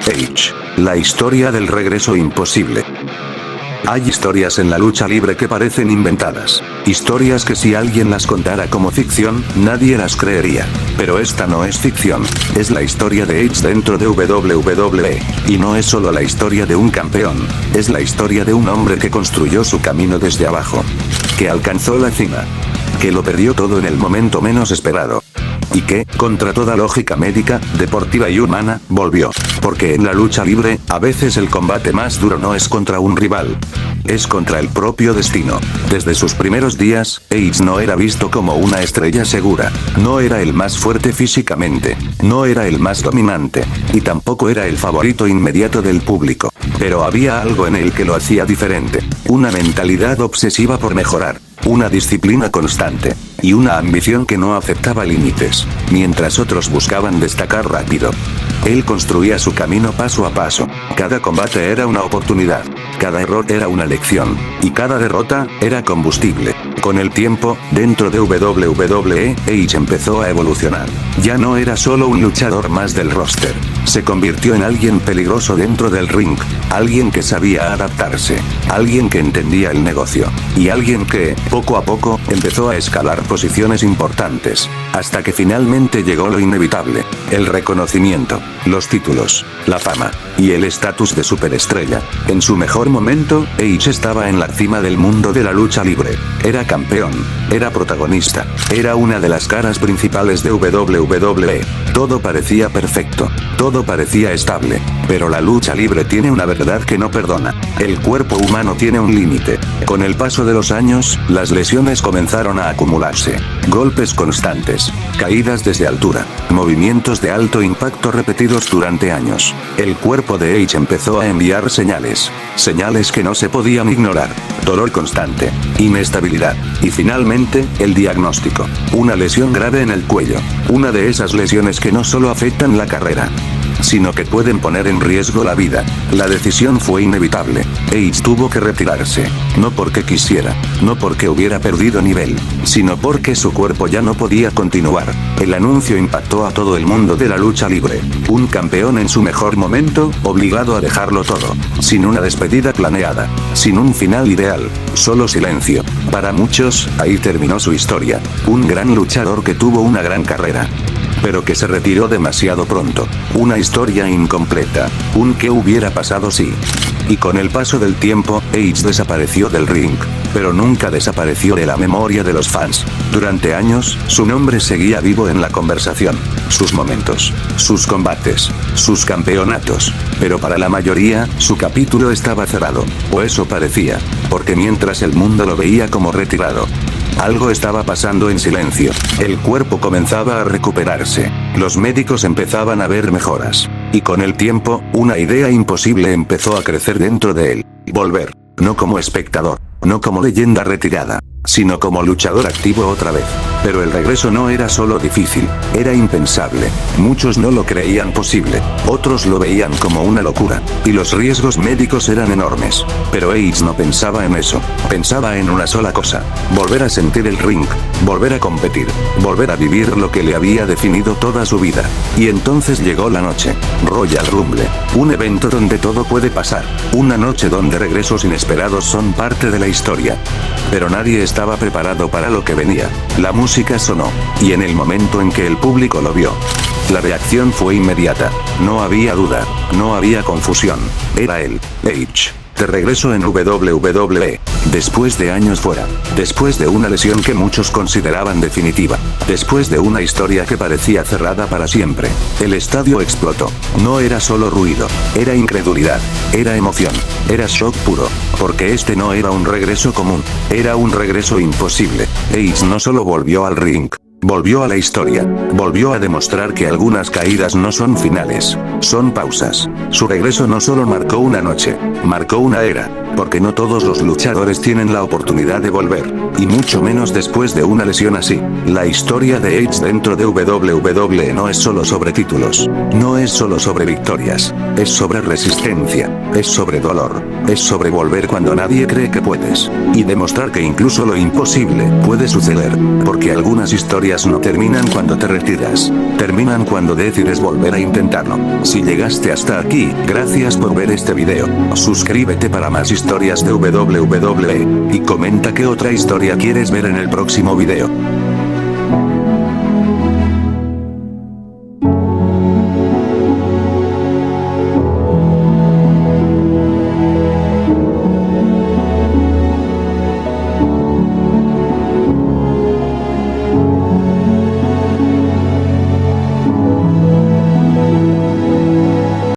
Edge. La historia del regreso imposible. Hay historias en la lucha libre que parecen inventadas. Historias que si alguien las contara como ficción, nadie las creería. Pero esta no es ficción. Es la historia de Edge dentro de WWE. Y no es solo la historia de un campeón. Es la historia de un hombre que construyó su camino desde abajo. Que alcanzó la cima. Que lo perdió todo en el momento menos esperado. Y que, contra toda lógica médica, deportiva y humana, volvió. Porque en la lucha libre, a veces el combate más duro no es contra un rival. Es contra el propio destino. Desde sus primeros días, Edge no era visto como una estrella segura. No era el más fuerte físicamente. No era el más dominante. Y tampoco era el favorito inmediato del público. Pero había algo en él que lo hacía diferente. Una mentalidad obsesiva por mejorar. Una disciplina constante. Y una ambición que no aceptaba límites. Mientras otros buscaban destacar rápido. Él construía su camino paso a paso. Cada combate era una oportunidad. Cada error era una lección. Y cada derrota, era combustible. Con el tiempo, dentro de WWE, Edge empezó a evolucionar. Ya no era solo un luchador más del roster. Se convirtió en alguien peligroso dentro del ring. Alguien que sabía adaptarse. Alguien que entendía el negocio. Y alguien que, poco a poco, empezó a escalar posiciones importantes. Hasta que finalmente llegó lo inevitable. El reconocimiento, los títulos, la fama, y el estatus de superestrella. En su mejor momento, Edge estaba en la cima del mundo de la lucha libre. Era campeón. Era protagonista. Era una de las caras principales de WWE. Todo parecía perfecto. Todo parecía estable. Pero la lucha libre tiene una verdad que no perdona. El cuerpo humano tiene un límite. Con el paso de los años, las lesiones comenzaron a acumularse. Golpes constantes. Caídas desde altura. Movimientos de alto impacto repetidos durante años. El cuerpo de Edge empezó a enviar señales. Señales que no se podían ignorar. Dolor constante. Inestabilidad. Y finalmente, el diagnóstico. Una lesión grave en el cuello. Una de esas lesiones que no solo afectan la carrera, sino que pueden poner en riesgo la vida. La decisión fue inevitable. Edge tuvo que retirarse. No porque quisiera, no porque hubiera perdido nivel, sino porque su cuerpo ya no podía continuar. El anuncio impactó a todo el mundo de la lucha libre. Un campeón en su mejor momento, obligado a dejarlo todo. Sin una despedida planeada. Sin un final ideal. Solo silencio. Para muchos, ahí terminó su historia. Un gran luchador que tuvo una gran carrera, pero que se retiró demasiado pronto. Una historia incompleta. Un qué hubiera pasado si. Y con el paso del tiempo, Edge desapareció del ring. Pero nunca desapareció de la memoria de los fans. Durante años, su nombre seguía vivo en la conversación. Sus momentos. Sus combates. Sus campeonatos. Pero para la mayoría, su capítulo estaba cerrado. O eso parecía. Porque mientras el mundo lo veía como retirado, algo estaba pasando en silencio. El cuerpo comenzaba a recuperarse. Los médicos empezaban a ver mejoras. Y con el tiempo, una idea imposible empezó a crecer dentro de él. Volver. No como espectador. No como leyenda retirada. Sino como luchador activo otra vez. Pero el regreso no era solo difícil. Era impensable. Muchos no lo creían posible. Otros lo veían como una locura. Y los riesgos médicos eran enormes. Pero Edge no pensaba en eso. Pensaba en una sola cosa. Volver a sentir el ring. Volver a competir. Volver a vivir lo que le había definido toda su vida. Y entonces llegó la noche. Royal Rumble. Un evento donde todo puede pasar. Una noche donde regresos inesperados son parte de la historia. Pero nadie estaba preparado para lo que venía. La música sonó. Y en el momento en que el público lo vio, la reacción fue inmediata. No había duda. No había confusión. Era él, Edge. De regreso en WWE. Después de años fuera. Después de una lesión que muchos consideraban definitiva. Después de una historia que parecía cerrada para siempre. El estadio explotó. No era solo ruido. Era incredulidad. Era emoción. Era shock puro. Porque este no era un regreso común. Era un regreso imposible. Edge no solo volvió al ring. Volvió a la historia. Volvió a demostrar que algunas caídas no son finales. Son pausas. Su regreso no solo marcó una noche. Marcó una era. Porque no todos los luchadores tienen la oportunidad de volver. Y mucho menos después de una lesión así. La historia de Edge dentro de WWE no es solo sobre títulos. No es solo sobre victorias. Es sobre resistencia. Es sobre dolor. Es sobre volver cuando nadie cree que puedes. Y demostrar que incluso lo imposible puede suceder. Porque algunas historias historias no terminan cuando te retiras. Terminan cuando decides volver a intentarlo. Si llegaste hasta aquí, gracias por ver este video. Suscríbete para más historias de WWE. Y comenta qué otra historia quieres ver en el próximo video.